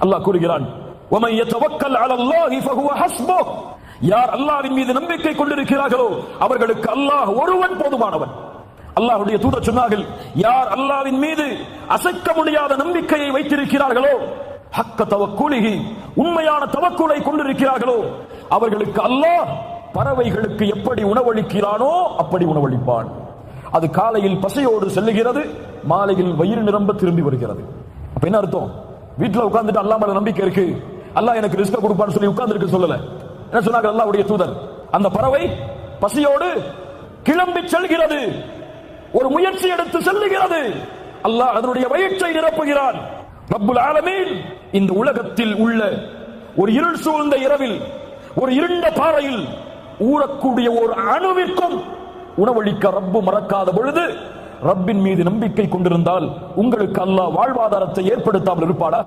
அல்லாஹ் கூறுகிறான், وَمَن يَتَوَكَّلْ عَلَى اللَّهِ فَهُوَ حَسْبُهُ. யார் அல்லாஹ்வின் மீது நம்பிக்கை கொண்டிருக்கிறார்களோ அவர்களுக்கு அல்லாஹ் ஒருவன் போதுமானவன். அல்லாஹ்வுடைய தூதர் சொன்னார்கள், யார் அல்லாஹ்வின் மீது அசைக்க முடியாத நம்பிக்கையை வைத்திருக்கிறார்களோ, ஹக்க தவக்குலிஹி, உண்மையான தவக்குலை கொண்டிருக்கிறார்களோ, அவர்களுக்கு அல்லாஹ் பறவைகளுக்கு எப்படி உணவளிக்கிறானோ அப்படி உணவளிப்பான். அது காலையில் பசையோடு செல்லுகிறது, மாலையில் வயிறு நிரம்ப திரும்பி வருகிறது. அப்ப என்ன அர்த்தம்? வீட்டுல உட்கார்ந்துட்டு அல்லாஹ் மேல நம்பிக்கை இருக்கு, அல்லாஹ் எனக்கு ரிஸ்க் கொடுப்பான்னு சொல்லி உட்கார்ந்துருக்கு சொல்லல. என்ன சொன்னாங்க அல்லாஹ்வுடைய தூதர்? அந்த பறவை பசியோடு கிளம்பி செல்கிறது, ஒரு முயற்சி எடுத்து செல்லுகிறது, அல்லாஹ் அதனுடைய வயிற்றை நிரப்புகிறான். ரப்புல் ஆலமீன் இந்த உலகத்தில் உள்ள ஒரு இருள் சூழ்ந்த இரவில், ஒரு இருண்ட பாறையில் ஊறக்கூடிய ஒரு அணுவிற்கும் உணவளிக்க ரப்பு மறக்காத பொழுது, ரப்பின் மீது நம்பிக்கை கொண்டிருந்தால் உங்களுக்கு அல்லாஹ் வாழ்வாதாரத்தை ஏற்படுத்தாமல் இருப்பாடா?